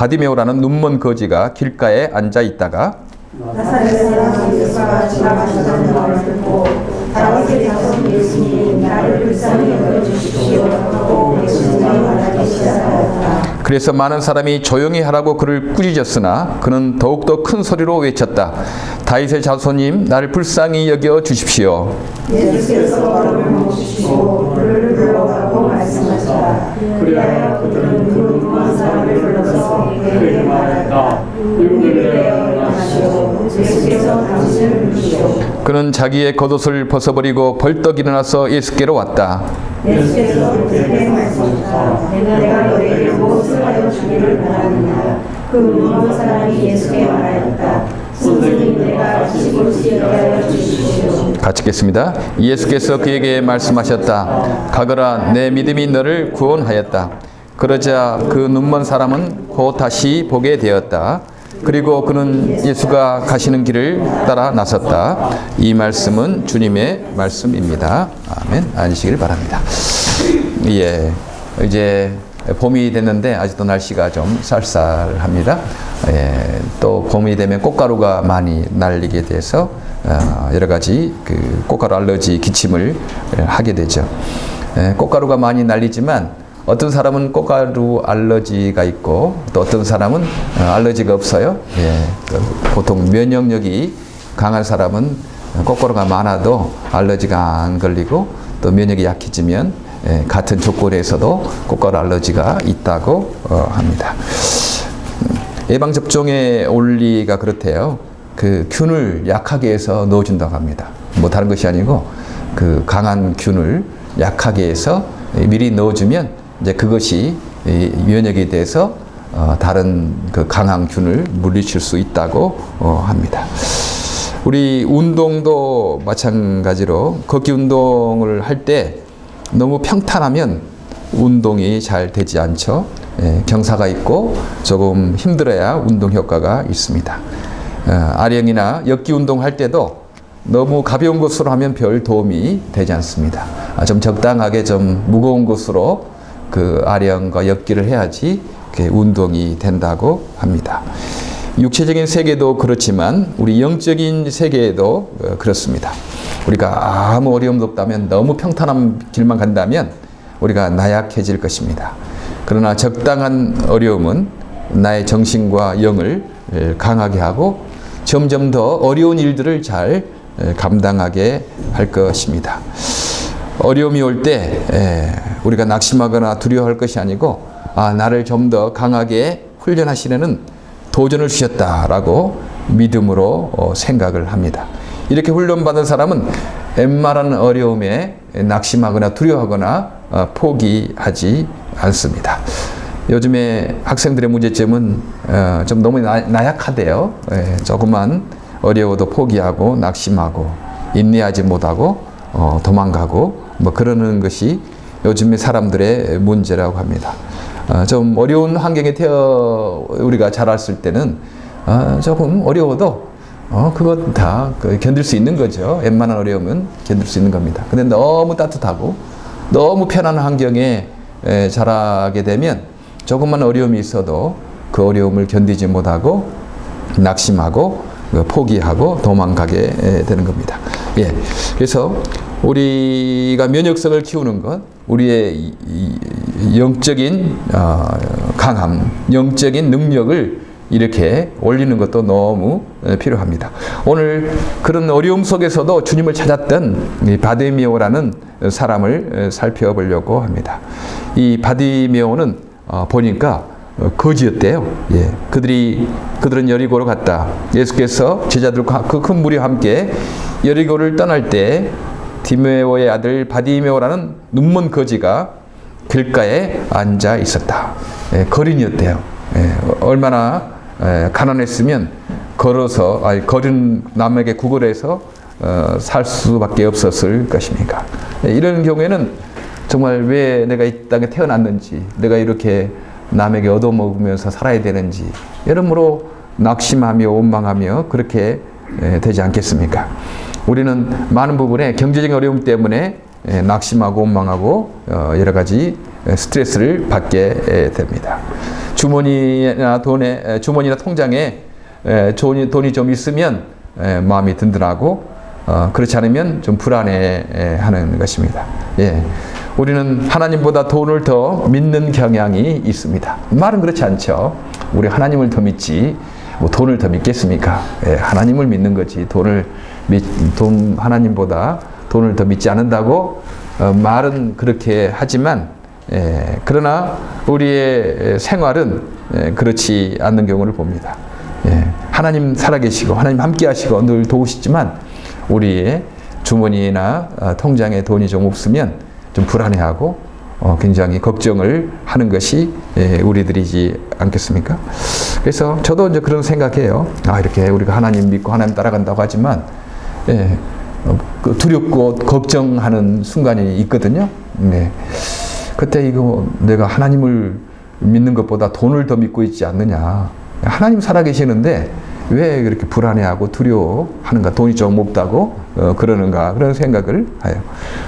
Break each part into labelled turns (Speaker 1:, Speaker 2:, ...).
Speaker 1: 바디메오라는 눈먼 거지가 길가에 앉아 있다가
Speaker 2: 나사렛 사람 예수가 지나가시던 말을 듣고 다윗의 자손 예수님 나를 불쌍히 여겨주십시오 하고 예수님과 말하기 시작하였다.
Speaker 1: 그래서 많은 사람이 조용히 하라고 그를 꾸짖었으나 그는 더욱더 큰 소리로 외쳤다. 다윗의 자손님 나를 불쌍히 여겨 주십시오.
Speaker 2: 예수께서 얼음을 멈추시고 그를 불러가고 말씀하시다. 그리하여 그들은 그 눈먼 사람을 불러서 그에게 말하였다. 용기를 일어나시오. 예수께서 당신을 부르시오.
Speaker 1: 그는 자기의 겉옷을 벗어버리고 벌떡 일어나서 예수께로 왔다.
Speaker 2: 예수께서 그에게 말씀하셨다. 내가 너에게 무엇을 하여 주기를 바라느냐. 그 눈먼 사람이 예수께 말하였다. 선생님 내가 다시 볼 수 있게 하여 주십시오.
Speaker 1: 같이 읽겠습니다. 예수께서 그에게 말씀하셨다. 가거라, 내 믿음이 너를 구원하였다. 그러자 그 눈먼 사람은 곧 다시 보게 되었다. 그리고 그는 예수가 가시는 길을 따라 나섰다. 이 말씀은 주님의 말씀입니다. 아멘. 앉으시길 바랍니다. 예, 이제 봄이 됐는데 아직도 날씨가 좀 쌀쌀합니다. 예, 또 봄이 되면 꽃가루가 많이 날리게 돼서 여러 가지 그 꽃가루 알러지 기침을 하게 되죠. 예, 꽃가루가 많이 날리지만 어떤 사람은 꽃가루 알러지가 있고 또 어떤 사람은 알러지가 없어요. 예, 보통 면역력이 강한 사람은 꽃가루가 많아도 알러지가 안 걸리고 또 면역이 약해지면 같은 조건에서도 꽃가루 알러지가 있다고 합니다. 예방접종의 원리가 그렇대요. 그 균을 약하게 해서 넣어준다고 합니다. 뭐 다른 것이 아니고 그 강한 균을 약하게 해서 미리 넣어주면 이제 그것이 면역이 돼서 다른 그 강한 균을 물리칠 수 있다고 합니다. 우리 운동도 마찬가지로 걷기 운동을 할 때 너무 평탄하면 운동이 잘 되지 않죠. 경사가 있고 조금 힘들어야 운동 효과가 있습니다. 아령이나 엮기 운동할 때도 너무 가벼운 것으로 하면 별 도움이 되지 않습니다. 좀 적당하게 좀 무거운 것으로 그 아령과 엮기를 해야지 운동이 된다고 합니다. 육체적인 세계도 그렇지만 우리 영적인 세계에도 그렇습니다. 우리가 아무 어려움도 없다면 너무 평탄한 길만 간다면 우리가 나약해질 것입니다. 그러나 적당한 어려움은 나의 정신과 영을 강하게 하고 점점 더 어려운 일들을 잘 감당하게 할 것입니다. 어려움이 올 때 우리가 낙심하거나 두려워할 것이 아니고 나를 좀 더 강하게 훈련하시려는 도전을 주셨다라고 믿음으로 생각을 합니다. 이렇게 훈련받은 사람은 웬만한 어려움에 낙심하거나 두려워하거나 포기하지 않습니다. 요즘에 학생들의 문제점은 좀 너무 나약하대요. 조금만 어려워도 포기하고 낙심하고 인내하지 못하고 도망가고 뭐 그러는 것이 요즘의 사람들의 문제라고 합니다. 좀 어려운 환경에 우리가 자랐을 때는 조금 어려워도 그것 다 견딜 수 있는 거죠. 웬만한 어려움은 견딜 수 있는 겁니다. 근데 너무 따뜻하고 너무 편안한 환경에 자라게 되면 조금만 어려움이 있어도 그 어려움을 견디지 못하고 낙심하고 포기하고 도망가게 되는 겁니다. 예, 그래서 우리가 면역성을 키우는 것, 우리의 영적인 강함, 영적인 능력을 이렇게 올리는 것도 너무 필요합니다. 오늘 그런 어려움 속에서도 주님을 찾았던 바디메오라는 사람을 살펴보려고 합니다. 이 바디메오는 보니까 거지였대요. 예, 그들은 여리고로 갔다. 예수께서 제자들과 그 큰 무리와 함께 여리고를 떠날 때 디메오의 아들 바디메오라는 눈먼 거지가 길가에 앉아 있었다. 예, 거린이었대요. 예, 얼마나 가난했으면 걸은 남에게 구걸해서 살 수밖에 없었을 것입니까? 예, 이런 경우에는 정말 왜 내가 이 땅에 태어났는지, 내가 이렇게 남에게 얻어먹으면서 살아야 되는지 여러모로 낙심하며 원망하며 그렇게 되지 않겠습니까? 우리는 많은 부분에 경제적인 어려움 때문에 낙심하고 원망하고 여러 가지 스트레스를 받게 됩니다. 주머니나 통장에 돈이 좀 있으면 마음이 든든하고 그렇지 않으면 좀 불안해하는 것입니다. 예, 우리는 하나님보다 돈을 더 믿는 경향이 있습니다. 말은 그렇지 않죠. 우리 하나님을 더 믿지 뭐 돈을 더 믿겠습니까? 예, 하나님을 믿는 거지 하나님보다 돈을 더 믿지 않는다고 말은 그렇게 하지만 그러나 우리의 생활은 그렇지 않는 경우를 봅니다. 하나님 살아계시고 하나님 함께 하시고 늘 도우시지만 우리의 주머니나 통장에 돈이 좀 없으면 좀 불안해하고 굉장히 걱정을 하는 것이 우리들이지 않겠습니까? 그래서 저도 이제 그런 생각해요. 이렇게 우리가 하나님 믿고 하나님 따라간다고 하지만 두렵고 걱정하는 순간이 있거든요. 그때 이거 내가 하나님을 믿는 것보다 돈을 더 믿고 있지 않느냐. 하나님 살아계시는데 왜 그렇게 불안해하고 두려워하는가? 돈이 좀 없다고 그러는가? 그런 생각을 해요.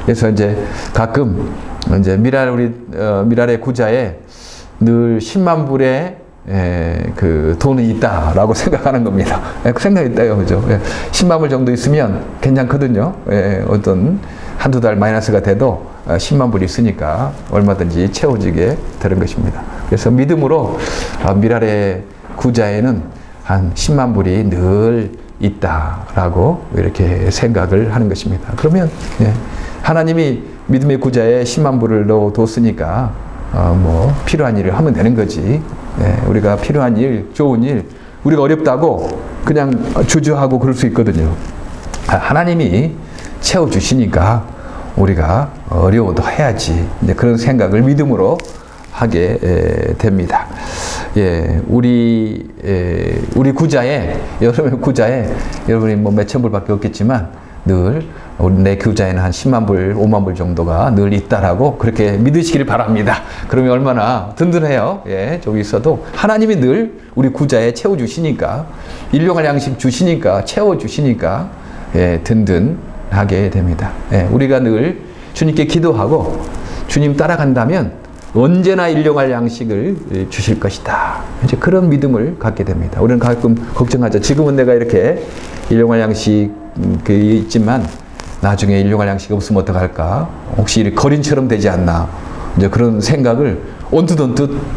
Speaker 1: 그래서 이제 가끔 이제 미랄의 구자에 늘 10만 불의 그 돈이 있다라고 생각하는 겁니다. 그 생각이 있다요, 그죠? 10만 불 정도 있으면 괜찮거든요. 어떤 한두 달 마이너스가 돼도 10만 불이 있으니까 얼마든지 채워지게 되는 것입니다. 그래서 믿음으로 미랄의 구자에는 한 10만 불이 늘 있다라고 이렇게 생각을 하는 것입니다. 그러면 하나님이 믿음의 구자에 10만 불을 넣어뒀으니까 뭐 필요한 일을 하면 되는 거지. 우리가 필요한 일, 좋은 일, 우리가 어렵다고 그냥 주저하고 그럴 수 있거든요. 하나님이 채워주시니까 우리가 어려워도 해야지. 이제 그런 생각을 믿음으로 하게 됩니다. 우리 여러분이 뭐 몇천 불밖에 없겠지만 늘 내 구자에는 한 10만 불, 5만 불 정도가 늘 있다라고 그렇게 믿으시기를 바랍니다. 그러면 얼마나 든든해요. 좀 있어도 하나님이 늘 우리 구자에 채워주시니까, 일용할 양식 주시니까, 채워주시니까 든든하게 됩니다. 우리가 늘 주님께 기도하고 주님 따라간다면 언제나 일용할 양식을 주실 것이다. 이제 그런 믿음을 갖게 됩니다. 우리는 가끔 걱정하죠. 지금은 내가 이렇게 일용할 양식 있지만 나중에 일용할 양식이 없으면 어떡할까? 혹시 거린처럼 되지 않나? 이제 그런 생각을 언뜻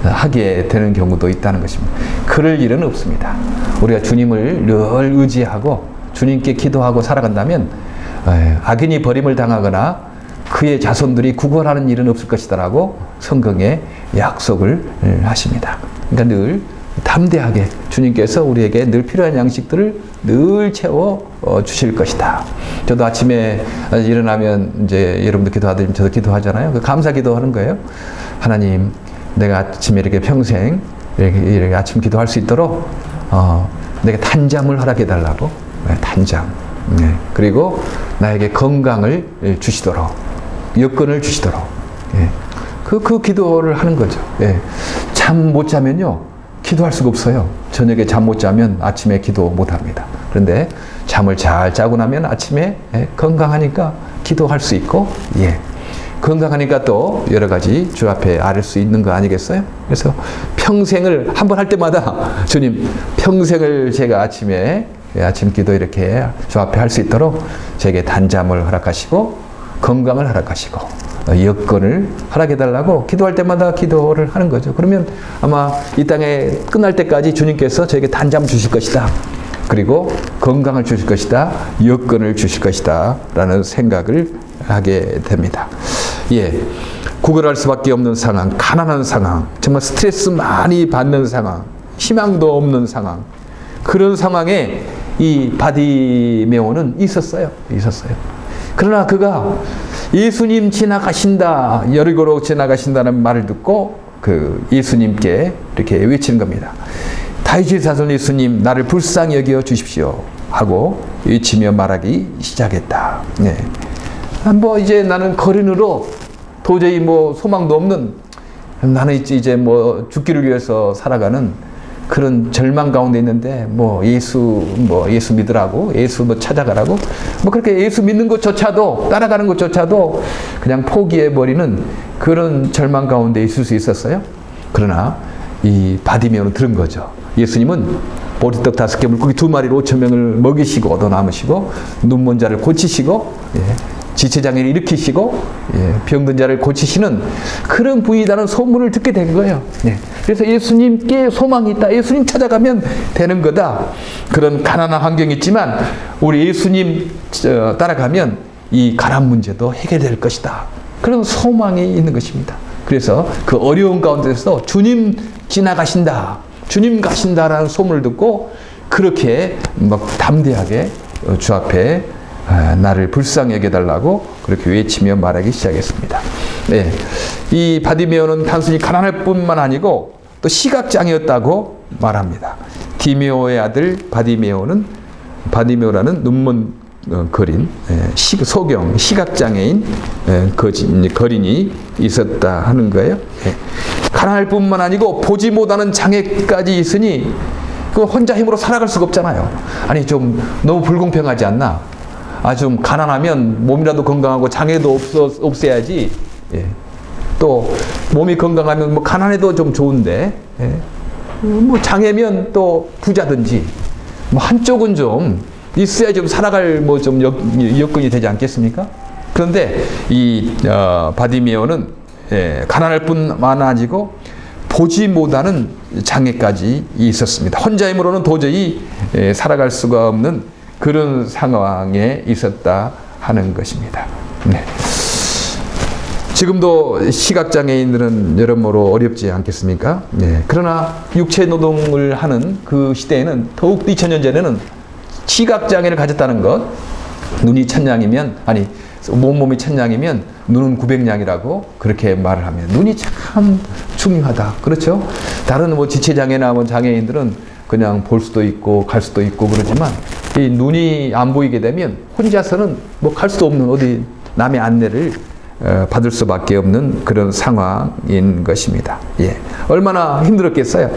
Speaker 1: 하게 되는 경우도 있다는 것입니다. 그럴 일은 없습니다. 우리가 주님을 늘 의지하고 주님께 기도하고 살아간다면 악인이 버림을 당하거나 그의 자손들이 구걸하는 일은 없을 것이다라고 성경에 약속을 하십니다. 그러니까 늘 담대하게 주님께서 우리에게 늘 필요한 양식들을 늘 채워 주실 것이다. 저도 아침에 일어나면 이제 여러분도 기도하듯이 저도 기도하잖아요. 그 감사 기도하는 거예요. 하나님, 내가 아침에 이렇게 평생 이렇게 아침 기도할 수 있도록 내게 단잠을 허락해 달라고. 단잠. 그리고 나에게 건강을 주시도록, 여건을 주시도록. 그 기도를 하는 거죠. 잠 못 자면요, 기도할 수가 없어요. 저녁에 잠 못 자면 아침에 기도 못 합니다. 그런데 잠을 잘 자고 나면 아침에 건강하니까 기도할 수 있고, 건강하니까 또 여러 가지 주 앞에 아뢰 수 있는 거 아니겠어요? 그래서 평생을 한 번 할 때마다 주님, 평생을 제가 아침에 아침 기도 이렇게 주 앞에 할 수 있도록 제게 단잠을 허락하시고 건강을 허락하시고 여건을 허락해달라고 기도할 때마다 기도를 하는 거죠. 그러면 아마 이 땅에 끝날 때까지 주님께서 저에게 단잠 주실 것이다. 그리고 건강을 주실 것이다. 여건을 주실 것이다. 라는 생각을 하게 됩니다. 구걸할 수밖에 없는 상황, 가난한 상황, 정말 스트레스 많이 받는 상황, 희망도 없는 상황, 그런 상황에 이 바디메오는 있었어요. 그러나 그가 예수님 지나가신다, 여리고로 지나가신다는 말을 듣고 그 예수님께 이렇게 외치는 겁니다. 다윗의 자손 예수님, 나를 불쌍히 여겨 주십시오 하고 외치며 말하기 시작했다. 뭐 이제 나는 거린으로 도저히 뭐 소망도 없는, 나는 이제 뭐 죽기를 위해서 살아가는 그런 절망 가운데 있는데 예수 믿으라고, 예수 찾아가라고, 그렇게 예수 믿는 것조차도, 따라가는 것조차도 그냥 포기해버리는 그런 절망 가운데 있을 수 있었어요. 그러나 이 바디메오는 들은 거죠. 예수님은 보리떡 5개 물고기 2마리로 5,000명을 먹이시고 얻어 남으시고 눈먼 자를 고치시고 지체장애를 일으키시고 병든 자를 고치시는 그런 분이라는 소문을 듣게 된 거예요. 그래서 예수님께 소망이 있다. 예수님 찾아가면 되는 거다. 그런 가난한 환경이 있지만 우리 예수님 따라가면 이 가난 문제도 해결될 것이다. 그런 소망이 있는 것입니다. 그래서 그 어려운 가운데서 주님 지나가신다. 주님 가신다라는 소문을 듣고 그렇게 막 담대하게 주 앞에 나를 불쌍히 여겨달라고 그렇게 외치며 말하기 시작했습니다. 이 바디메오는 단순히 가난할 뿐만 아니고 또 시각장애였다고 말합니다. 디메오의 아들 바디메오라는 눈먼 거린 소경 시각장애인 거린이 있었다 하는 거예요. 가난할 뿐만 아니고 보지 못하는 장애까지 있으니 그 혼자 힘으로 살아갈 수가 없잖아요. 아니 좀 너무 불공평하지 않나? 좀 가난하면 몸이라도 건강하고 장애도 없애야지. 또 몸이 건강하면 뭐 가난해도 좀 좋은데 뭐 장애면 또 부자든지 뭐 한쪽은 좀 있어야 좀 살아갈 뭐 좀 여건이 되지 않겠습니까? 그런데 이 바디메오는 가난할 뿐만 아니고 보지 못하는 장애까지 있었습니다. 혼자 힘으로는 도저히 살아갈 수가 없는 그런 상황에 있었다 하는 것입니다. 지금도 시각장애인들은 여러모로 어렵지 않겠습니까? 그러나 육체 노동을 하는 그 시대에는 더욱 2000년 전에는 시각장애를 가졌다는 것, 눈이 천냥이면 몸이 천냥이면 눈은 900냥이라고 그렇게 말을 합니다. 눈이 참 중요하다. 그렇죠? 다른 뭐 지체장애나 뭐 장애인들은 그냥 볼 수도 있고 갈 수도 있고 그러지만 이 눈이 안 보이게 되면 혼자서는 뭐 갈 수도 없는 어디 남의 안내를 받을 수밖에 없는 그런 상황인 것입니다. 얼마나 힘들었겠어요.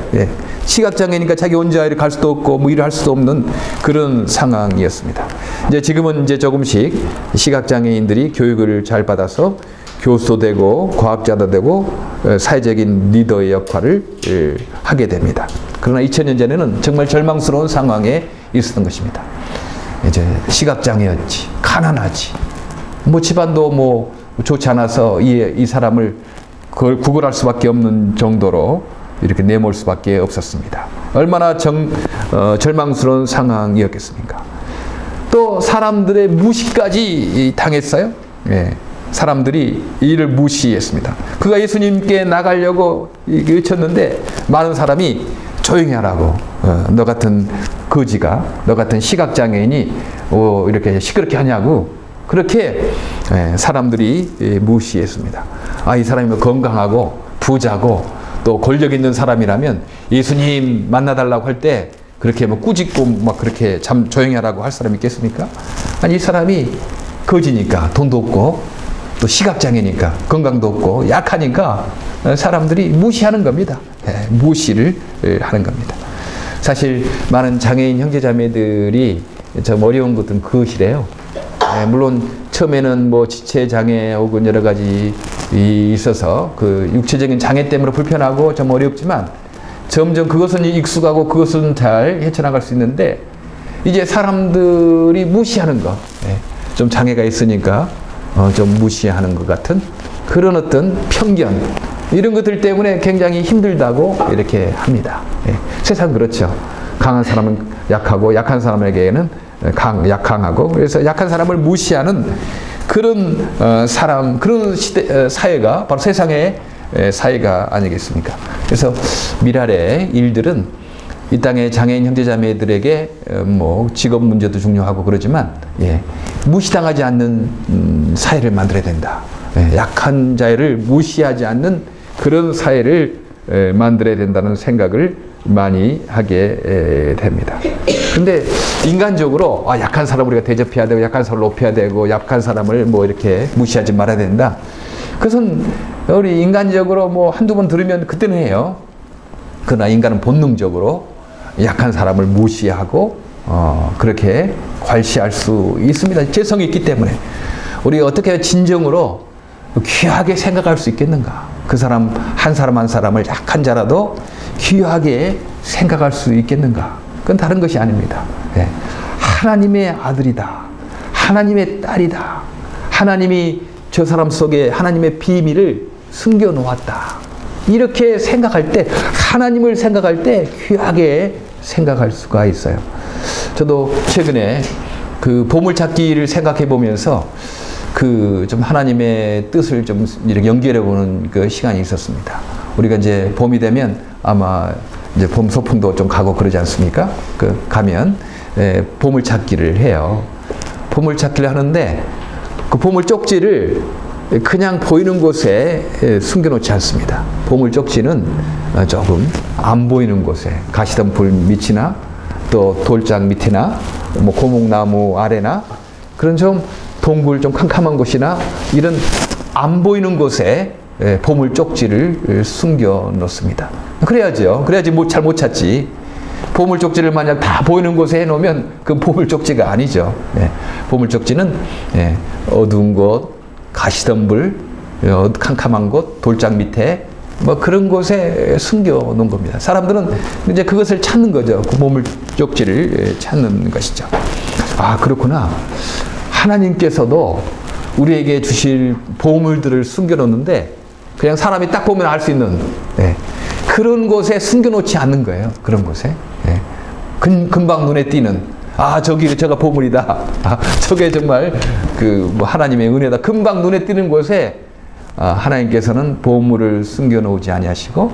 Speaker 1: 시각장애니까 자기 혼자 이렇게 갈 수도 없고 뭐 일을 할 수도 없는 그런 상황이었습니다. 지금은 조금씩 시각장애인들이 교육을 잘 받아서 교수도 되고 과학자도 되고 사회적인 리더의 역할을 하게 됩니다. 그러나 2000년 전에는 정말 절망스러운 상황에 있었던 것입니다. 시각장애였지, 가난하지, 뭐 집안도 뭐 좋지 않아서 이 사람을 그걸 구걸할 수밖에 없는 정도로 이렇게 내몰 수밖에 없었습니다. 얼마나 절망스러운 상황이었겠습니까? 또 사람들의 무시까지 당했어요. 사람들이 이를 무시했습니다. 그가 예수님께 나가려고 외쳤는데 많은 사람이 조용히 하라고, 너 같은 거지가, 너 같은 시각장애인이 이렇게 시끄럽게 하냐고 그렇게 사람들이 무시했습니다. 이 사람이 건강하고 부자고 또 권력 있는 사람이라면 예수님 만나달라고 할 때 그렇게 뭐 꾸짖고 막 그렇게 참 조용히 하라고 할 사람이 있겠습니까? 이 사람이 거지니까 돈도 없고 또 시각장애니까 건강도 없고 약하니까 사람들이 무시하는 겁니다. 무시를 하는 겁니다. 사실 많은 장애인 형제자매들이 좀 어려운 것은 그것이래요. 물론 처음에는 뭐 지체장애 혹은 여러 가지 있어서 그 육체적인 장애 때문에 불편하고 좀 어렵지만 점점 그것은 익숙하고 그것은 잘 헤쳐나갈 수 있는데 이제 사람들이 무시하는 것, 좀 장애가 있으니까 좀 무시하는 것 같은 그런 어떤 편견 이런 것들 때문에 굉장히 힘들다고 이렇게 합니다. 세상 그렇죠. 강한 사람은 약하고 약한 사람에게는 약강하고 그래서 약한 사람을 무시하는 그런 그런 사회가 바로 세상의 사회가 아니겠습니까? 그래서 미랄의 일들은 이 땅의 장애인 형제자매들에게 뭐 직업 문제도 중요하고 그러지만 무시당하지 않는 사회를 만들어야 된다. 약한 자를 무시하지 않는 그런 사회를 만들어야 된다는 생각을 많이 하게 됩니다. 근데 인간적으로 약한 사람을 우리가 대접해야 되고 약한 사람을 높여야 되고 약한 사람을 뭐 이렇게 무시하지 말아야 된다. 그것은 우리 인간적으로 뭐 한두 번 들으면 그때는 해요. 그러나 인간은 본능적으로 약한 사람을 무시하고 그렇게 괄시할 수 있습니다. 죄성이 있기 때문에 우리 어떻게 진정으로 귀하게 생각할 수 있겠는가? 그 사람 한 사람을 약한 자라도 귀하게 생각할 수 있겠는가? 그건 다른 것이 아닙니다. 예. 하나님의 아들이다. 하나님의 딸이다. 하나님이 저 사람 속에 하나님의 비밀을 숨겨 놓았다. 이렇게 생각할 때, 하나님을 생각할 때 귀하게 생각할 수가 있어요. 저도 최근에 그 보물찾기를 생각해 보면서 좀 하나님의 뜻을 좀 이렇게 연결해 보는 그 시간이 있었습니다. 우리가 이제 봄이 되면 아마 이제 봄 소풍도 좀 가고 그러지 않습니까? 가면 보물찾기를 해요. 보물찾기를 하는데 그 보물 쪽지를 그냥 보이는 곳에 숨겨놓지 않습니다. 보물 쪽지는 조금 안 보이는 곳에, 가시덤불 밑이나 또 돌장 밑이나 뭐 고목나무 아래나 그런 좀 동굴 좀 캄캄한 곳이나 이런 안 보이는 곳에 보물 쪽지를 숨겨 놓습니다. 그래야죠. 그래야지 잘 못 찾지. 보물 쪽지를 만약 다 보이는 곳에 해놓으면 그 보물 쪽지가 아니죠. 보물 쪽지는 어두운 곳, 가시덤불, 캄캄한 곳, 돌장 밑에 뭐 그런 곳에 숨겨 놓은 겁니다. 사람들은 이제 그것을 찾는 거죠. 그 보물 쪽지를 찾는 것이죠. 아, 그렇구나. 하나님께서도 우리에게 주실 보물들을 숨겨 놓는데 그냥 사람이 딱 보면 알 수 있는 그런 곳에 숨겨 놓지 않는 거예요. 그런 곳에. 금방 눈에 띄는, 아, 저가 보물이다. 아, 저게 정말 뭐 하나님의 은혜다. 금방 눈에 띄는 곳에 하나님께서는 보물을 숨겨 놓지 아니하시고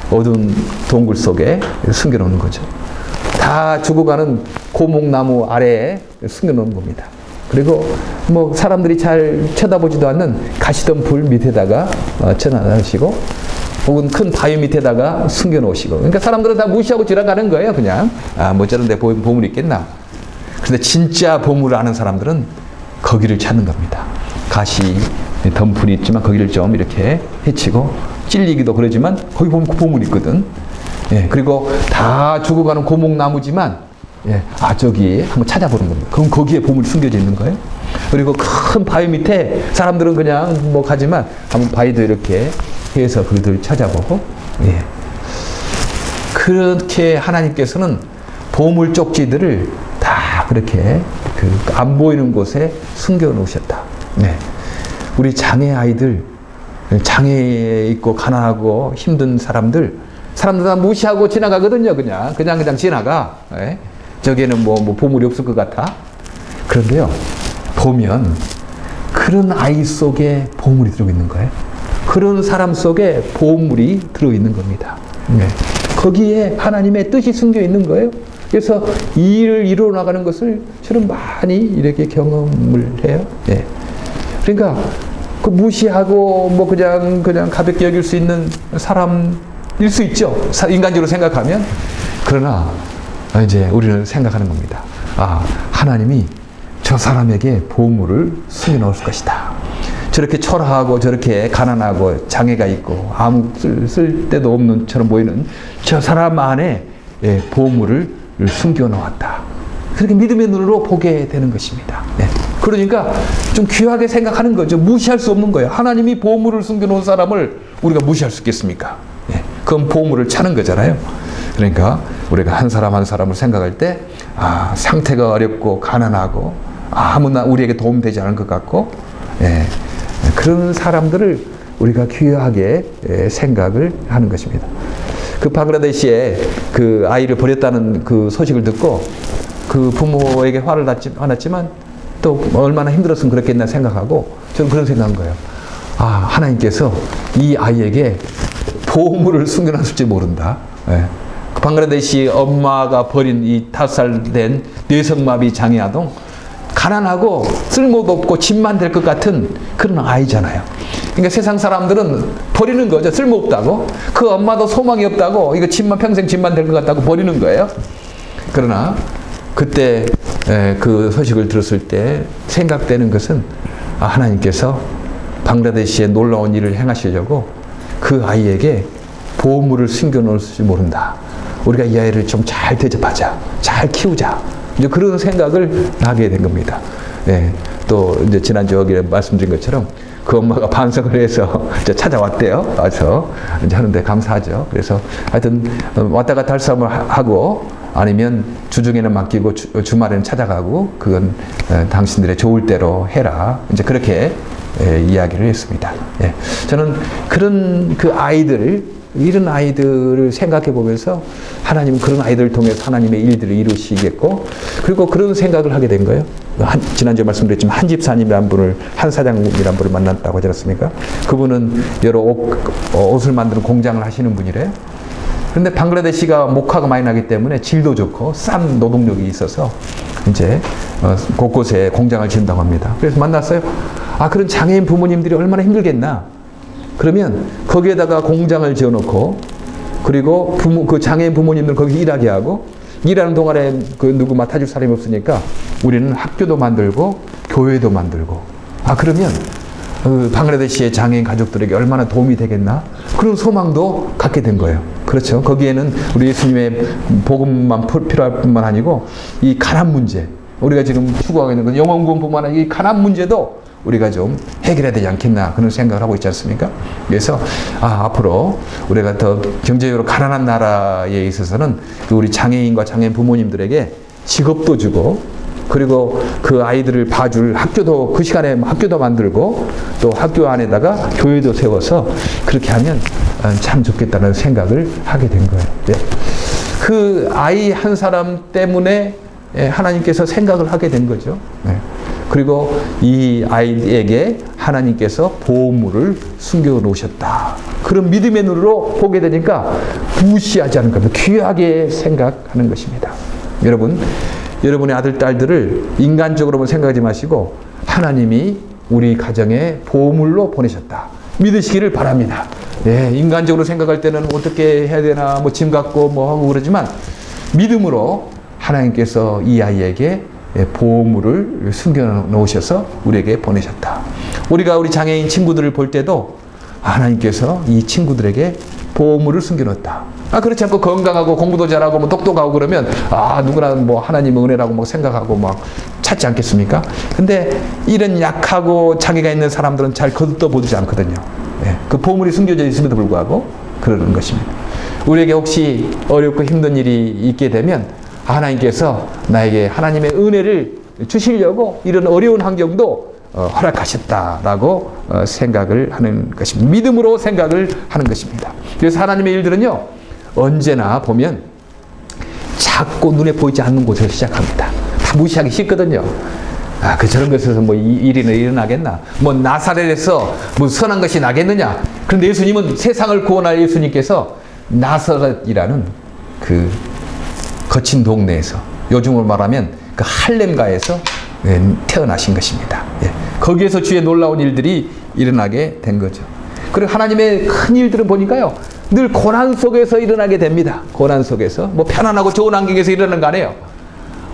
Speaker 1: 어두운 동굴 속에 숨겨 놓는 거죠. 다 죽어가는 고목나무 아래에 숨겨 놓은 겁니다. 그리고 뭐 사람들이 잘 쳐다보지도 않는 가시덤불 밑에다가 쳐놔시고 혹은 큰 바위 밑에다가 숨겨 놓으시고, 그러니까 사람들은 다 무시하고 지나가는 거예요. 그냥 뭐 저런 데 보물이 있겠나. 그런데 진짜 보물을 아는 사람들은 거기를 찾는 겁니다. 가시 덤불이 있지만 거기를 좀 이렇게 헤치고 찔리기도 그러지만 거기 보면 보물이 있거든. 그리고 다 죽어가는 고목나무지만 저기 한번 찾아보는 겁니다. 그럼 거기에 보물이 숨겨져 있는 거예요. 그리고 큰 바위 밑에 사람들은 그냥 뭐 가지만 한번 바위도 이렇게 해서 그들을 찾아보고, 그렇게 하나님께서는 보물 쪽지들을 다 그렇게 안 보이는 곳에 숨겨 놓으셨다. 우리 장애 아이들, 장애 있고 가난하고 힘든 사람들 다 무시하고 지나가거든요. 그냥 지나가. 저기에는 뭐 보물이 없을 것 같아. 그런데요, 보면 그런 아이 속에 보물이 들어있는 거예요. 그런 사람 속에 보물이 들어있는 겁니다. 거기에 하나님의 뜻이 숨겨 있는 거예요. 그래서 이 일을 이루어 나가는 것을 저는 많이 이렇게 경험을 해요. 그러니까 그 무시하고 뭐 그냥 가볍게 여길 수 있는 사람일 수 있죠. 인간적으로 생각하면. 그러나 이제 우리는 생각하는 겁니다. 하나님이 저 사람에게 보물을 숨겨 놓을 것이다. 저렇게 초라하고 저렇게 가난하고 장애가 있고 아무 쓸데도 없는 처럼 보이는 저 사람 안에 보물을 숨겨 놓았다. 그렇게 믿음의 눈으로 보게 되는 것입니다. 그러니까 좀 귀하게 생각하는 거죠. 무시할 수 없는 거예요. 하나님이 보물을 숨겨 놓은 사람을 우리가 무시할 수 있겠습니까? 그건 보물을 찾는 거잖아요. 그러니까 우리가 한 사람 한 사람을 생각할 때 상태가 어렵고 가난하고 아무나 우리에게 도움되지 않을 것 같고 그런 사람들을 우리가 귀하게 생각을 하는 것입니다. 그 방글라데시에 그 아이를 버렸다는 그 소식을 듣고 그 부모에게 화났지만 또 얼마나 힘들었으면 그랬겠나 생각하고 저는 그런 생각한 거예요. 하나님께서 이 아이에게 보물을 숨겨놨을지 모른다. 그 방글라데시 엄마가 버린 이 5살 된 뇌성마비 장애 아동, 가난하고 쓸모도 없고 짐만 될 것 같은 그런 아이잖아요. 그러니까 세상 사람들은 버리는 거죠. 쓸모없다고. 그 엄마도 소망이 없다고, 이거 평생 짐만 될 것 같다고 버리는 거예요. 그러나 그때 그 소식을 들었을 때 생각되는 것은 하나님께서 방글라데시에 놀라운 일을 행하시려고 그 아이에게 보물을 숨겨놓을지 모른다. 우리가 이 아이를 좀 잘 대접하자, 잘 키우자. 이제 그런 생각을 하게 된 겁니다. 또 이제 지난주 여기 말씀드린 것처럼 그 엄마가 반성을 해서 이제 찾아왔대요. 와서 이제 하는데 감사하죠. 그래서 하여튼 왔다 갔다 할 사람을 하고 아니면 주중에는 맡기고 주말에는 찾아가고 그건 당신들의 좋을 대로 해라. 이제 그렇게 이야기를 했습니다. 예. 저는 그런 그 아이들 이런 아이들을 생각해 보면서 하나님은 그런 아이들을 통해서 하나님의 일들을 이루시겠고 그리고 그런 생각을 하게 된 거예요. 지난주에 말씀드렸지만 한 집사님이란 분을 한 사장님이란 분을 만났다고 하지 않습니까? 그분은 여러 옷을 만드는 공장을 하시는 분이래요. 그런데 방글라데시가 목화가 많이 나기 때문에 질도 좋고 싼 노동력이 있어서 이제 곳곳에 공장을 지은다고 합니다. 그래서 만났어요. 아, 그런 장애인 부모님들이 얼마나 힘들겠나. 그러면 거기에다가 공장을 지어놓고 그리고 그 장애인 부모님들 거기 일하게 하고 일하는 동안에 그 누구 맡아줄 사람이 없으니까 우리는 학교도 만들고 교회도 만들고 아 그러면 방글라데시의 장애인 가족들에게 얼마나 도움이 되겠나 그런 소망도 갖게 된 거예요. 그렇죠. 거기에는 우리 예수님의 복음만 필요할 뿐만 아니고 이 가난 문제 우리가 지금 추구하고 있는 건 영혼 구원뿐만 아니라 이 가난 문제도 우리가 좀 해결해야 되지 않겠나 그런 생각을 하고 있지 않습니까? 그래서 앞으로 우리가 더 경제적으로 가난한 나라에 있어서는 우리 장애인과 장애인 부모님들에게 직업도 주고 그리고 그 아이들을 봐줄 학교도 그 시간에 학교도 만들고 또 학교 안에다가 교회도 세워서 그렇게 하면 참 좋겠다는 생각을 하게 된 거예요. 네. 그 아이 한 사람 때문에 하나님께서 생각을 하게 된 거죠. 네. 그리고 이 아이에게 하나님께서 보물을 숨겨 놓으셨다. 그런 믿음의 눈으로 보게 되니까 무시하지 않은 겁니다. 귀하게 생각하는 것입니다. 여러분의 아들, 딸들을 인간적으로만 생각하지 마시고 하나님이 우리 가정에 보물로 보내셨다. 믿으시기를 바랍니다. 예, 인간적으로 생각할 때는 어떻게 해야 되나, 짐 갖고 하고 그러지만 믿음으로 하나님께서 이 아이에게 보물을 숨겨 놓으셔서 우리에게 보내셨다. 우리가 우리 장애인 친구들을 볼 때도 하나님께서 이 친구들에게 보물을 숨겨 놓았다. 그렇지 않고 건강하고 공부도 잘하고 똑똑하고 그러면 누구나 하나님의 은혜라고 생각하고 찾지 않겠습니까? 근데 이런 약하고 장애가 있는 사람들은 잘 거듭떠보지 않거든요. 예, 그 보물이 숨겨져 있음에도 불구하고 그러는 것입니다. 우리에게 혹시 어렵고 힘든 일이 있게 되면 하나님께서 나에게 하나님의 은혜를 주시려고 이런 어려운 환경도 허락하셨다라고 생각을 하는 것입니다. 믿음으로 생각을 하는 것입니다. 그래서 하나님의 일들은요 언제나 보면 작고 눈에 보이지 않는 곳에서 시작합니다. 다 무시하기 쉽거든요. 저런 것에서 일이 일어나겠나? 나사렛에서 선한 것이 나겠느냐? 그런데 예수님은 세상을 구원할 예수님께서 나사렛이라는 그 거친 동네에서 요즘으로 말하면 그 할렘가에서 태어나신 것입니다. 예. 거기에서 주의 놀라운 일들이 일어나게 된 거죠. 그리고 하나님의 큰 일들은 보니까요 늘 고난 속에서 일어나게 됩니다. 고난 속에서 편안하고 좋은 환경에서 일어나는 거 아니에요.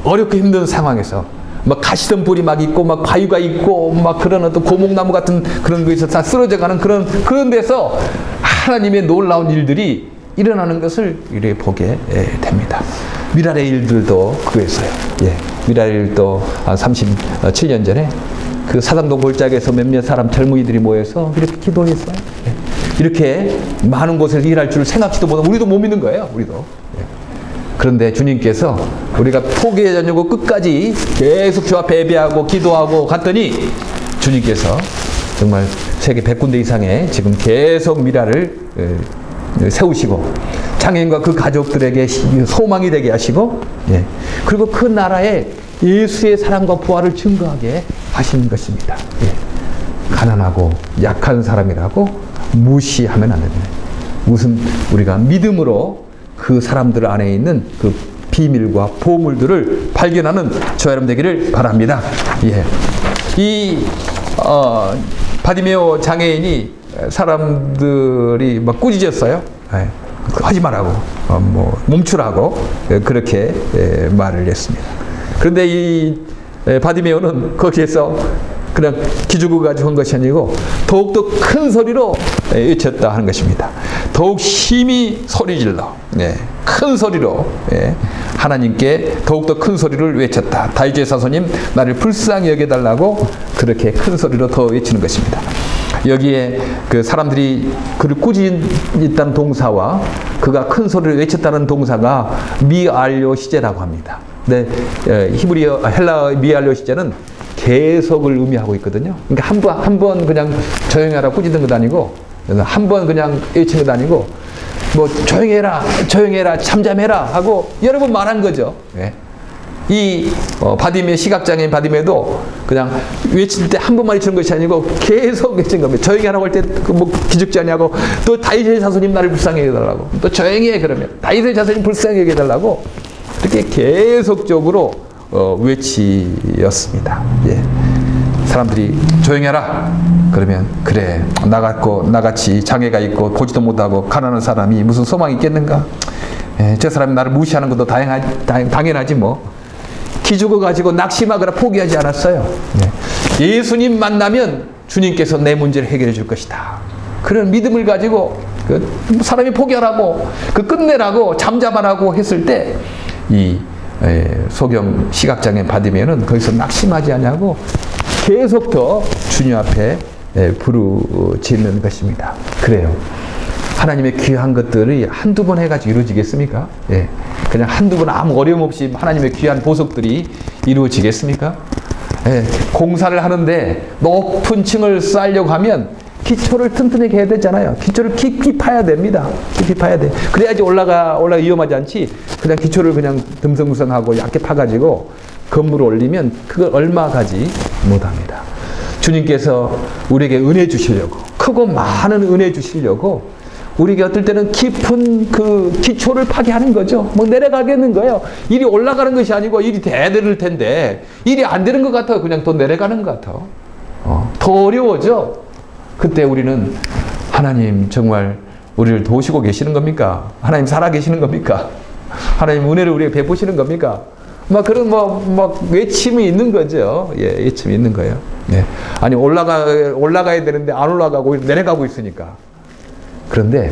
Speaker 1: 어렵고 힘든 상황에서 가시던 불이 있고 바위가 있고 그런 어떤 고목나무 같은 그런 거에서 다 쓰러져가는 그런 데서 하나님의 놀라운 일들이 일어나는 것을 이렇게 보게 됩니다. 미랄의 일들도 그거였어요. 예. 미랄의 일도 한 37년 전에 그 사당동 골짜기에서 몇몇 사람 젊은이들이 모여서 이렇게 기도했어요. 예. 이렇게 많은 곳에서 일할 줄 생각지도 못하고 우리도 못 믿는 거예요. 우리도. 예. 그런데 주님께서 우리가 포기하지 않고 끝까지 계속 주 앞에 예배하고 기도하고 갔더니 주님께서 정말 세계 100군데 이상에 지금 계속 미랄을 세우시고 장애인과 그 가족들에게 소망이 되게 하시고 그리고 그 나라에 예수의 사랑과 부활을 증거하게 하시는 것입니다. 가난하고 약한 사람이라고 무시하면 안 됩니다. 무슨 우리가 믿음으로 그 사람들 안에 있는 그 비밀과 보물들을 발견하는 저와 여러분 되기를 바랍니다. 이 바디메오 장애인이 사람들이 꾸짖었어요. 하지 말라고, 멈추라고 그렇게 말을 했습니다. 그런데 이 바디메오는 거기에서 그냥 기죽어 가지고 한 것이 아니고 더욱더 큰 소리로 외쳤다 하는 것입니다. 더욱 힘이 소리질러 큰 소리로 하나님께 더욱더 큰 소리를 외쳤다. 다윗의 자손님 나를 불쌍히 여겨달라고 그렇게 큰 소리로 더 외치는 것입니다. 여기에 그 사람들이 그를 꾸짖었다는 동사와 그가 큰 소리를 외쳤다는 동사가 미알료 시제라고 합니다. 근데 히브리어 헬라어 미알료 시제는 계속을 의미하고 있거든요. 그러니까 한 번 그냥 조용히 하라 꾸짖는 것도 아니고, 한 번 그냥 외친 것도 아니고, 뭐 조용히 해라, 잠잠해라 하고 여러 번 말한 거죠. 예. 이 바디메, 시각장애인 바디메도 그냥 외칠 때 한 번만 외치는 것이 아니고 계속 외친 겁니다. 조용히 하라고 할 때 뭐 기죽지 않냐고, 또 다윗의 자손님 나를 불쌍히 해달라고, 또 조용히 해 그러면 다윗의 자손님 불쌍히 해달라고, 이렇게 계속적으로 외치였습니다. 예. 사람들이 조용히 하라 그러면, 그래 나같이 장애가 있고 보지도 못하고 가난한 사람이 무슨 소망이 있겠는가, 저 사람이 나를 무시하는 것도 당연하지 뭐. 기죽어 가지고 낙심하거나 포기하지 않았어요. 예수님 만나면 주님께서 내 문제를 해결해 줄 것이다, 그런 믿음을 가지고 사람이 포기하라고 끝내라고 잠잠하라고 했을 때 이 소경 시각장애인 바디메오는 거기서 낙심하지 않냐고 계속 더 주님 앞에 부르짖는 것입니다. 그래요. 하나님의 귀한 것들이 한두 번 해가지고 이루어지겠습니까? 예. 그냥 한두 번 아무 어려움 없이 하나님의 귀한 보석들이 이루어지겠습니까? 예. 공사를 하는데 높은 층을 쌓으려고 하면 기초를 튼튼하게 해야 되잖아요. 기초를 깊이 파야 됩니다. 깊이 파야 돼. 그래야지 올라가 위험하지 않지. 그냥 기초를 그냥 듬성듬성하고 얇게 파가지고 건물을 올리면 그걸 얼마 가지 못합니다. 주님께서 우리에게 은혜 주시려고, 크고 많은 은혜 주시려고 우리에게 어떨 때는 깊은 그 기초를 파게 하는 거죠. 뭐 내려가겠는 거예요. 일이 올라가는 것이 아니고 일이 대될 텐데 일이 안 되는 것 같아요. 그냥 더 내려가는 것 같아요. 더 어려워져. 그때 우리는 하나님 정말 우리를 도우시고 계시는 겁니까? 하나님 살아 계시는 겁니까? 하나님 은혜를 우리에게 베푸시는 겁니까? 막 그런 외침이 있는 거죠. 예, 외침이 있는 거예요. 예. 아니 올라가야 되는데 안 올라가고 내려가고 있으니까. 그런데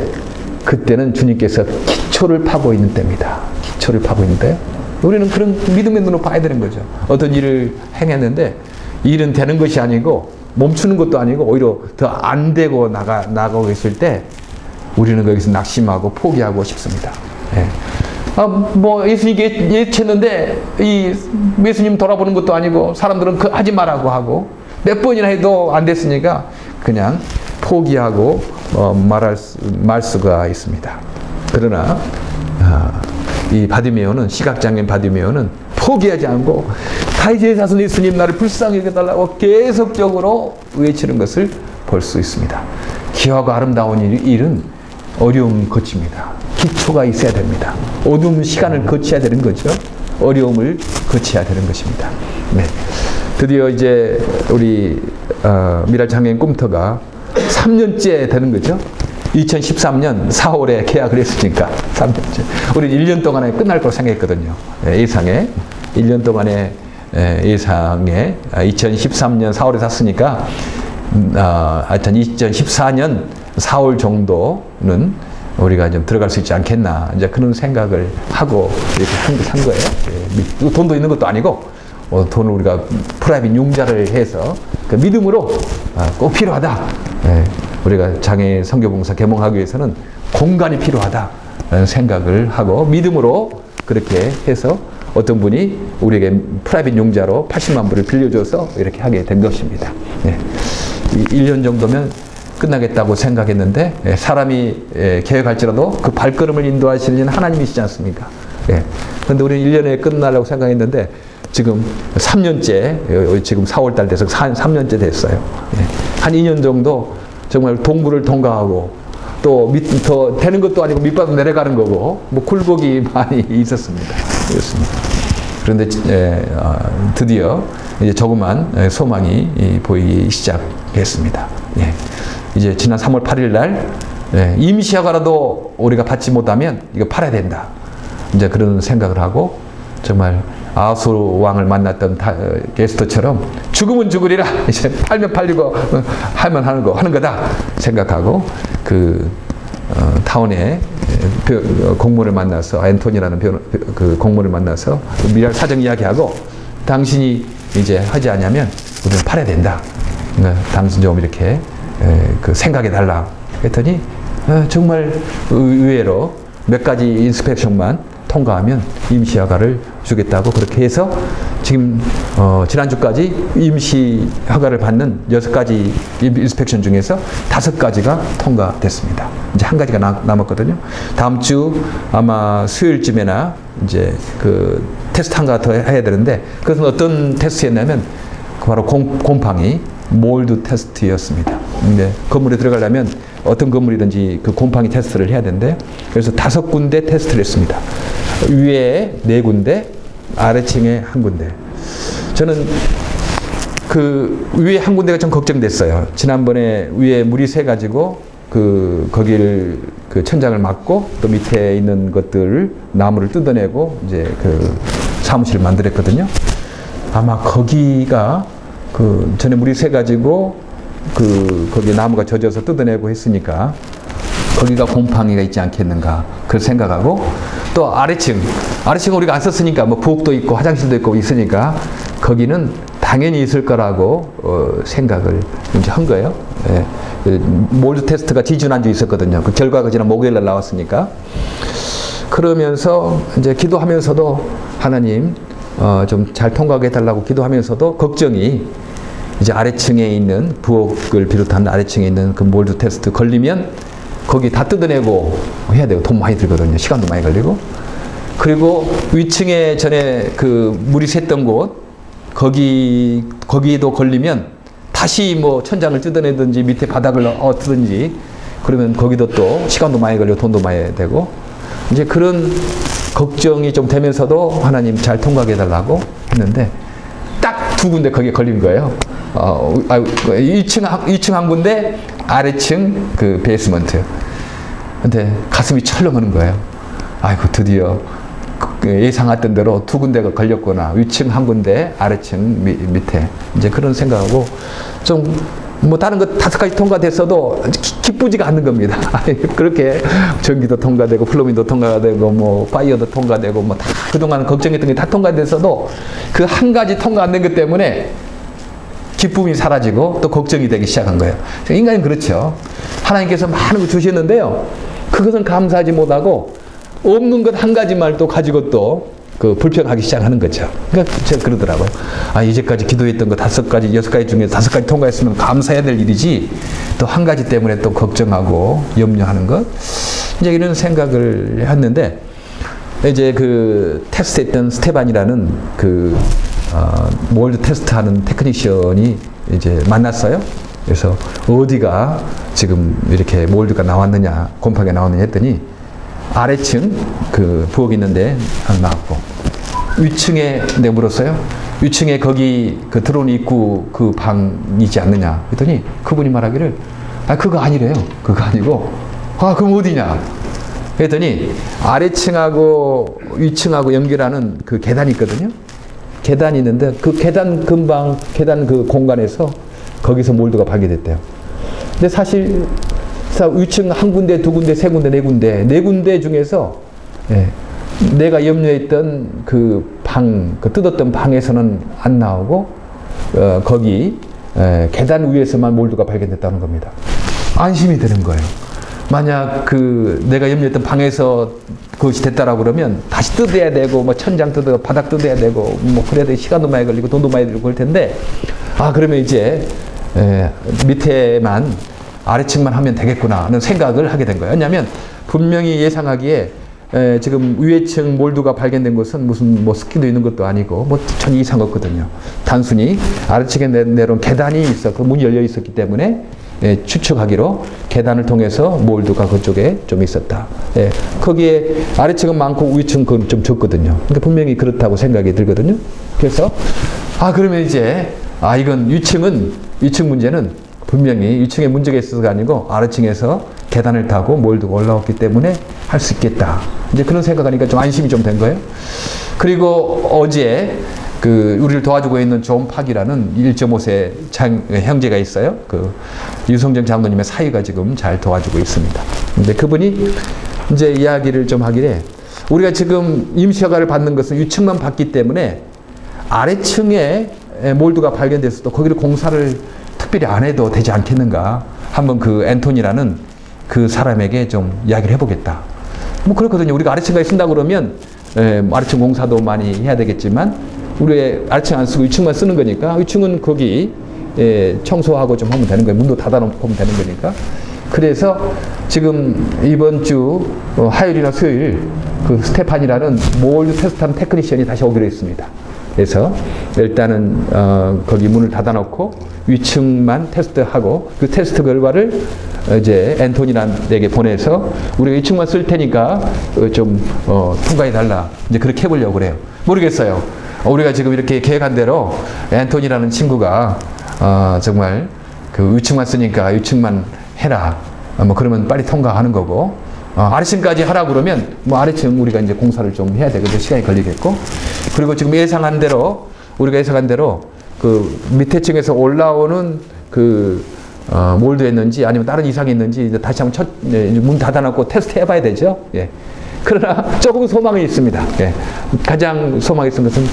Speaker 1: 그때는 주님께서 기초를 파고 있는 때입니다. 기초를 파고 있는데 우리는 그런 믿음의 눈으로 봐야 되는 거죠. 어떤 일을 행했는데 일은 되는 것이 아니고 멈추는 것도 아니고 오히려 더 안 되고 나가고 있을 때 우리는 거기서 낙심하고 포기하고 싶습니다. 예. 뭐 예수님께 예쳤는데 이 예수님 돌아보는 것도 아니고 사람들은 하지 말라고 하고 몇 번이나 해도 안 됐으니까 그냥 포기하고 말 수가 있습니다. 그러나 이 바디메오는, 시각장애인 바디메오는 포기하지 않고 다윗의 자손 예수님 나를 불쌍히 여겨달라고 계속적으로 외치는 것을 볼 수 있습니다. 귀하고 아름다운 일은 어려움 거칩니다. 기초가 있어야 됩니다. 어두운 시간을 거쳐야 되는 거죠. 어려움을 거쳐야 되는 것입니다. 네. 드디어 이제 우리 미랄 장애인 꿈터가 3년째 되는 거죠. 2013년 4월에 계약을 했으니까 3년째. 우리 1년 동안에 끝날 거로 생각했거든요. 예상에 1년 동안에 예상에 2013년 4월에 샀으니까 하여튼 2014년 4월 정도는 우리가 좀 들어갈 수 있지 않겠나, 이제 그런 생각을 하고 이렇게 산 거예요. 돈도 있는 것도 아니고 돈을 우리가 프라이빗 융자를 해서 그 믿음으로 꼭 필요하다. 우리가 장애인 선교봉사 개몽하기 위해서는 공간이 필요하다라는 생각을 하고 믿음으로 그렇게 해서 어떤 분이 우리에게 프라이빗 융자로 80만 불을 빌려줘서 이렇게 하게 된 것입니다. 1년 정도면 끝나겠다고 생각했는데 사람이 계획할지라도 그 발걸음을 인도하시는 하나님이시지 않습니까? 그런데 우리는 1년에 끝나려고 생각했는데 지금 3년째, 지금 4월달 돼서 3년째 됐어요. 한 2년 정도 정말 동굴을 통과하고 또 더 되는 것도 아니고 밑바닥 내려가는 거고 뭐 굴곡이 많이 있었습니다. 그런데 드디어 이제 조그만 소망이 보이기 시작했습니다. 이제 지난 3월 8일 날 임시허가라도 우리가 받지 못하면 이거 팔아야 된다. 이제 그런 생각을 하고 정말 아하수 왕을 만났던 게스트처럼 죽으면 죽으리라, 이제 팔면 팔리고 하면 하는 거다 생각하고 그 타운에 공무원을 만나서 앤토니라는 그 공무원을 만나서 미랄 사정 이야기하고 당신이 이제 하지 않냐면 우리는 팔아야 된다. 당신 좀 이렇게 그 생각해 달라 했더니 정말 의외로 몇 가지 인스펙션만 통과하면 임시 허가를 주겠다고 그렇게 해서 지금 지난주까지 임시 허가를 받는 6가지 인스펙션 중에서 5가지가 통과됐습니다. 이제 1가지가 남았거든요. 다음 주 아마 수요일쯤에나 이제 그 테스트 한가 더 해야 되는데, 그것은 어떤 테스트였냐면 바로 곰팡이 몰드 테스트였습니다. 근데 건물에 들어가려면 어떤 건물이든지 그 곰팡이 테스트를 해야 되는데, 그래서 5군데 테스트를 했습니다. 위에 4군데, 아래층에 1군데. 저는 그 위에 1군데가 좀 걱정됐어요. 지난번에 위에 물이 새가지고 거기를 그 천장을 막고 또 밑에 있는 것들을 나무를 뜯어내고 이제 그 사무실을 만들었거든요. 아마 거기가 전에 물이 새가지고 거기 나무가 젖어서 뜯어내고 했으니까 거기가 곰팡이가 있지 않겠는가 그걸 생각하고, 또 아래층은 우리가 안 썼으니까 뭐 부엌도 있고 화장실도 있고 있으니까 거기는 당연히 있을 거라고 생각을 이제 한 거예요. 예. 몰드 테스트가 지지난주 있었거든요. 그 결과가 지난 목요일날 나왔으니까. 그러면서 이제 기도하면서도 하나님 좀 잘 통과하게 해달라고 기도하면서도 걱정이, 이제 아래층에 있는 부엌을 비롯한 아래층에 있는 그 몰드 테스트 걸리면 거기 다 뜯어내고 해야 되고 돈 많이 들거든요. 시간도 많이 걸리고. 그리고 위층에 전에 그 물이 샜던 곳 거기도 걸리면 다시 뭐 천장을 뜯어내든지 밑에 바닥을 엎든지 그러면 거기도 또 시간도 많이 걸리고 돈도 많이 되고, 이제 그런 걱정이 좀 되면서도 하나님 잘 통과하게 해달라고 했는데 딱 2군데 거기에 걸린 거예요. 2층 한 군데, 아래층 그 베이스먼트. 근데 가슴이 철렁하는 거예요. 아이고, 드디어 예상했던 대로 2군데가 걸렸구나. 위층 1군데, 아래층 밑에. 이제 그런 생각하고, 좀 뭐 다른 거 5가지 통과됐어도 기쁘지가 않는 겁니다. 그렇게 전기도 통과되고 플러밍도 통과되고 뭐 파이어도 통과되고 뭐 다 그동안 걱정했던 게 다 통과됐어도 그 한 가지 통과 안 된 것 때문에 기쁨이 사라지고 또 걱정이 되기 시작한 거예요. 인간은 그렇죠. 하나님께서 많은 걸 주셨는데요, 그것은 감사하지 못하고 없는 것 한 가지만 또 가지고 또 불평하기 시작하는 거죠. 그러니까 제가 그러더라고요. 이제까지 기도했던 거 5가지, 6가지 중에 5가지 통과했으면 감사해야 될 일이지 또 한 가지 때문에 또 걱정하고 염려하는 것, 이제 이런 생각을 했는데, 이제 그 테스트했던 스테반이라는 몰드 테스트하는 테크니션이 이제 만났어요. 그래서 어디가 지금 이렇게 몰드가 나왔느냐, 곰팡이가 나왔느냐 했더니 아래층 그 부엌 있는데 나왔고, 위층에 내가 물었어요. 위층에 거기 그 들어온 입구 그 방이지 않느냐 했더니 그분이 말하기를 그거 아니래요. 그거 아니고 그럼 어디냐 했더니 아래층하고 위층하고 연결하는 그 계단이 있거든요. 계단이 있는데 그 계단 근방, 계단 그 공간에서 거기서 몰드가 발견됐대요. 근데 사실 위층 1군데, 2군데, 3군데, 4군데, 4군데 중에서 내가 염려했던 그 방, 그 뜯었던 방에서는 안 나오고 거기 계단 위에서만 몰드가 발견됐다는 겁니다. 안심이 되는 거예요. 만약 내가 염려했던 방에서 그것이 됐다라고 그러면 다시 뜯어야 되고 뭐 천장 뜯어 바닥 뜯어야 되고 뭐 그래야 돼, 시간도 많이 걸리고 돈도 많이 들고 그럴 텐데, 그러면 이제 밑에만 아래층만 하면 되겠구나 하는 생각을 하게 된 거예요. 왜냐하면 분명히 예상하기에 지금 위에층 몰드가 발견된 것은 무슨 뭐 습기도 있는 것도 아니고 뭐 전혀 이상 없거든요. 단순히 아래층에 내려온 계단이 있어, 그 문이 열려 있었기 때문에 추측하기로 계단을 통해서 몰드가 그쪽에 좀 있었다. 거기에 아래층은 많고 위층은 그건 좀 적거든요. 그러니까 분명히 그렇다고 생각이 들거든요. 그래서 그러면 이제 이건 위층 문제는 분명히 위층에 문제가 있어서가 아니고 아래층에서 계단을 타고 몰드가 올라왔기 때문에 할 수 있겠다. 이제 그런 생각하니까 좀 안심이 좀 된 거예요. 그리고 어제 우리를 도와주고 있는 존 팍이라는 1.5세 형제가 있어요. 유성정 장로님의 사위가 지금 잘 도와주고 있습니다. 근데 그분이 이제 이야기를 좀 하길래, 우리가 지금 임시허가를 받는 것은 위층만 받기 때문에 아래층에 몰드가 발견됐어도 거기를 공사를 특별히 안 해도 되지 않겠는가. 한번 그 앤토니라는 그 사람에게 좀 이야기를 해보겠다. 뭐 그렇거든요. 우리가 아래층까지 쓴다 그러면 아래층 공사도 많이 해야 되겠지만 우리 아래층 안 쓰고 위층만 쓰는 거니까 위층은 거기 청소하고 좀 하면 되는 거예요. 문도 닫아놓고 하면 되는 거니까. 그래서 지금 이번 주 화요일이나 수요일 그 스테판이라는 몰드 테스트하는 테크니션이 다시 오기로 했습니다. 그래서 일단은 거기 문을 닫아놓고 위층만 테스트하고 그 테스트 결과를 이제 앤토니란에게 보내서 우리가 위층만 쓸 테니까 좀 통과해 달라. 이제 그렇게 해보려고 그래요. 모르겠어요. 우리가 지금 이렇게 계획한 대로 앤토니라는 친구가 정말 그 위층만 쓰니까 위층만 해라. 뭐 그러면 빨리 통과하는 거고 아래층까지 하라 그러면 뭐 아래층 우리가 이제 공사를 좀 해야 되거든요. 시간이 걸리겠고. 그리고 지금 예상한 대로 우리가 예상한 대로 그 밑에 층에서 올라오는 그 몰드했는지 아니면 다른 이상이 있는지 이제 다시 한번 문 닫아놓고 테스트 해봐야 되죠. 예. 그러나 조금 소망이 있습니다. 예. 가장 소망이 있는 것은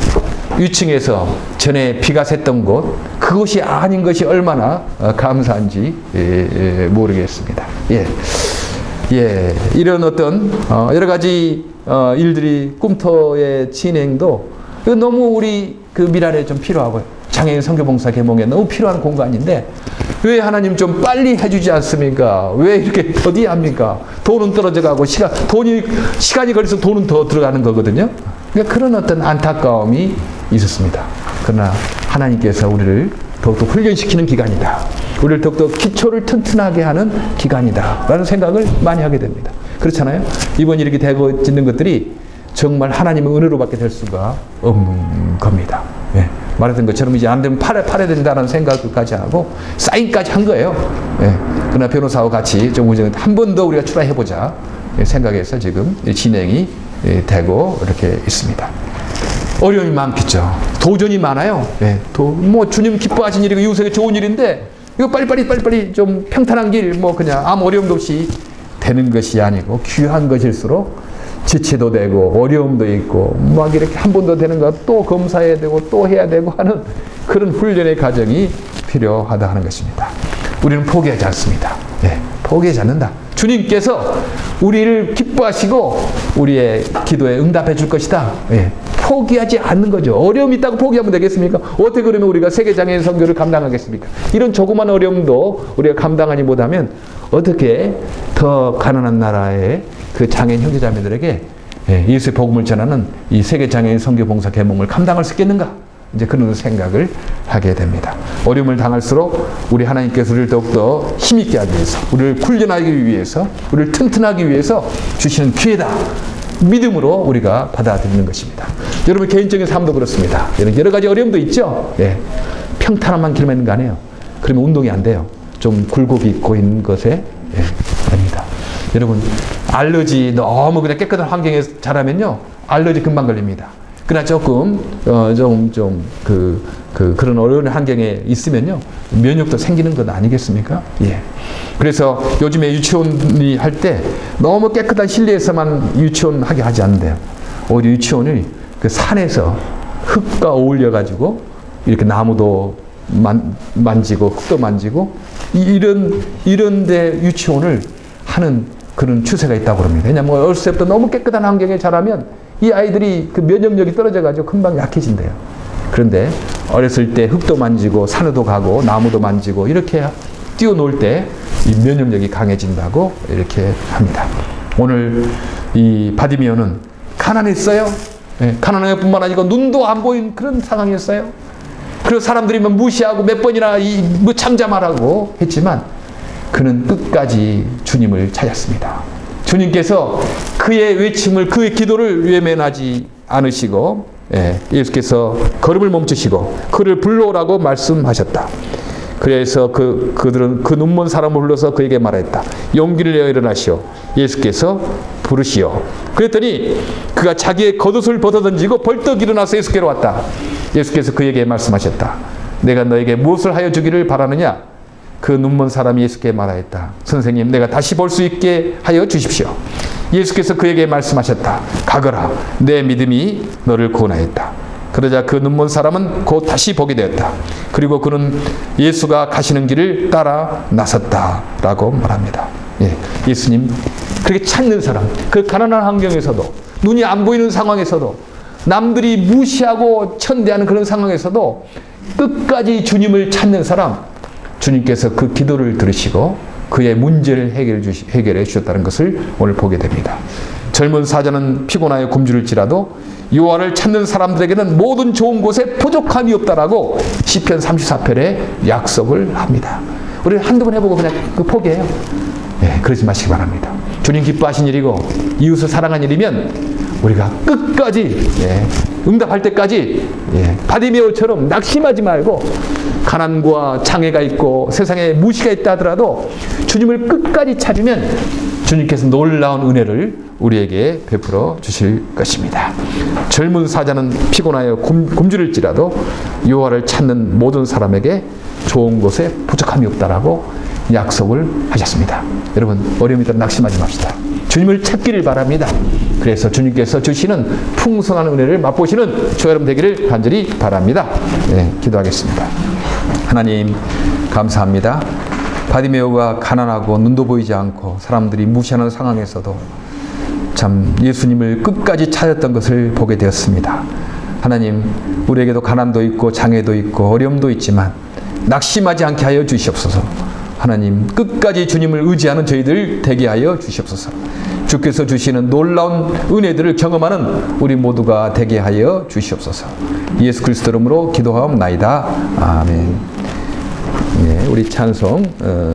Speaker 1: 위층에서 전에 비가 샜던 곳 그것이 아닌 것이 얼마나 감사한지 모르겠습니다. 예. 예. 이런 어떤 여러 가지 일들이 꿈터의 진행도 너무 우리 그 미랄에 좀 필요하고요. 장애인 선교봉사 개몽에 너무 필요한 공간인데 왜 하나님 좀 빨리 해주지 않습니까? 왜 이렇게 더디합니까? 돈은 떨어져가고 시간이 걸려서 돈은 더 들어가는 거거든요. 그러니까 그런 어떤 안타까움이 있었습니다. 그러나 하나님께서 우리를 더욱더 훈련시키는 기간이다. 우리를 더욱더 기초를 튼튼하게 하는 기간이다. 라는 생각을 많이 하게 됩니다. 그렇잖아요? 이번 이렇게 되고 있는 것들이 정말 하나님의 은혜로 받게 될 수가 없는 겁니다. 예. 말했던 것처럼 이제 안 되면 팔아야 된다는 생각까지 하고 사인까지 한 거예요. 예. 그러나 변호사와 같이 좀 한 번 더 우리가 출하해보자 생각해서 지금 진행이 되고 이렇게 있습니다. 어려움이 많겠죠. 도전이 많아요. 예. 뭐 주님 기뻐하신 일이고 이웃에게 좋은 일인데 이거 빨리빨리 좀 평탄한 길 뭐 그냥 아무 어려움도 없이 되는 것이 아니고 귀한 것일수록 지체도 되고 어려움도 있고 막 이렇게 한 번 더 되는 거 또 검사해야 되고 또 해야 되고 하는 그런 훈련의 과정이 필요하다 하는 것입니다. 우리는 포기하지 않습니다. 네, 포기하지 않는다. 주님께서 우리를 기뻐하시고 우리의 기도에 응답해 줄 것이다. 네, 포기하지 않는 거죠. 어려움이 있다고 포기하면 되겠습니까? 어떻게 그러면 우리가 세계장애인 선교를 감당하겠습니까? 이런 조그만 어려움도 우리가 감당하지 못하면 어떻게 더 가난한 나라의 그 장애인 형제자매들에게 예수의 복음을 전하는 이 세계장애인 선교봉사 계몽을 감당할 수 있겠는가? 이제 그런 생각을 하게 됩니다. 어려움을 당할수록 우리 하나님께서 우리를 더욱더 힘있게 하기 위해서, 우리를 훈련하기 위해서, 우리를 튼튼하기 위해서 주시는 기회다. 믿음으로 우리가 받아들이는 것입니다. 여러분 개인적인 삶도 그렇습니다. 여러 가지 어려움도 있죠. 예. 평탄한 길만 가네요. 그러면 운동이 안 돼요. 좀 굴곡이 있고 있는 것에 아닙니다. 여러분 알러지 너무 그냥 깨끗한 환경에서 자라면요 알러지 금방 걸립니다. 그러나 조금 그런 어려운 환경에 있으면요 면역도 생기는 것 아니겠습니까? 예. 그래서 요즘에 유치원이 할 때 너무 깨끗한 실내에서만 유치원하게 하지 않는데요. 오히려 유치원을 그 산에서 흙과 어울려 가지고 이렇게 나무도 만지고 흙도 만지고 이런데 유치원을 하는 그런 추세가 있다고 합니다. 왜냐하면 어렸을 때부터 너무 깨끗한 환경에 자라면 이 아이들이 그 면역력이 떨어져가지고 금방 약해진대요. 그런데 어렸을 때 흙도 만지고 산에도 가고 나무도 만지고 이렇게 뛰어놀 때 이 면역력이 강해진다고 이렇게 합니다. 오늘 이 바디미오는 가난했어요. 네, 가난한 뿐만 아니고 눈도 안 보인 그런 상황이었어요. 그래서 사람들이 무시하고 몇 번이나 참잠하라고 했지만 그는 끝까지 주님을 찾았습니다. 주님께서 그의 외침을, 그의 기도를 외면하지 않으시고 예수께서 걸음을 멈추시고 그를 불러오라고 말씀하셨다. 그래서 그들은 그 눈먼 사람을 불러서 그에게 말했다. 용기를 내어 일어나시오. 예수께서 부르시오. 그랬더니 그가 자기의 겉옷을 벗어던지고 벌떡 일어나서 예수께로 왔다. 예수께서 그에게 말씀하셨다. 내가 너에게 무엇을 하여 주기를 바라느냐? 그 눈먼 사람이 예수께 말하였다. 선생님, 내가 다시 볼 수 있게 하여 주십시오. 예수께서 그에게 말씀하셨다. 가거라. 내 믿음이 너를 구원하였다. 그러자 그 눈먼 사람은 곧 다시 보게 되었다. 그리고 그는 예수가 가시는 길을 따라 나섰다라고 말합니다. 예, 예수님 그렇게 찾는 사람, 그 가난한 환경에서도, 눈이 안 보이는 상황에서도, 남들이 무시하고 천대하는 그런 상황에서도 끝까지 주님을 찾는 사람, 주님께서 그 기도를 들으시고 그의 문제를 해결해 주셨다는 것을 오늘 보게 됩니다. 젊은 사자는 피곤하여 굶주릴지라도 여호와를 찾는 사람들에게는 모든 좋은 곳에 부족함이 없다라고 시편 34편에 약속을 합니다. 우리 한두 번 해보고 그냥 포기해요. 예, 그러지 마시기 바랍니다. 주님 기뻐하신 일이고 이웃을 사랑한 일이면 우리가 끝까지 응답할 때까지 바디메오처럼 낙심하지 말고, 가난과 장애가 있고 세상에 무시가 있다 하더라도 주님을 끝까지 찾으면 주님께서 놀라운 은혜를 우리에게 베풀어 주실 것입니다. 젊은 사자는 피곤하여 굶주릴지라도 여호와를 찾는 모든 사람에게 좋은 곳에 부족함이 없다라고 약속을 하셨습니다. 여러분, 어려움이 있다면 낙심하지 맙시다. 주님을 찾기를 바랍니다. 그래서 주님께서 주시는 풍성한 은혜를 맛보시는 저 여러분 되기를 간절히 바랍니다. 기도하겠습니다. 하나님 감사합니다. 바디메오가 가난하고 눈도 보이지 않고 사람들이 무시하는 상황에서도 참 예수님을 끝까지 찾았던 것을 보게 되었습니다. 하나님, 우리에게도 가난도 있고 장애도 있고 어려움도 있지만 낙심하지 않게 하여 주시옵소서. 하나님, 끝까지 주님을 의지하는 저희들 되게 하여 주시옵소서. 주께서 주시는 놀라운 은혜들을 경험하는 우리 모두가 되게 하여 주시옵소서. 예수 그리스도 이름으로 기도하옵나이다. 아멘. 우리 찬송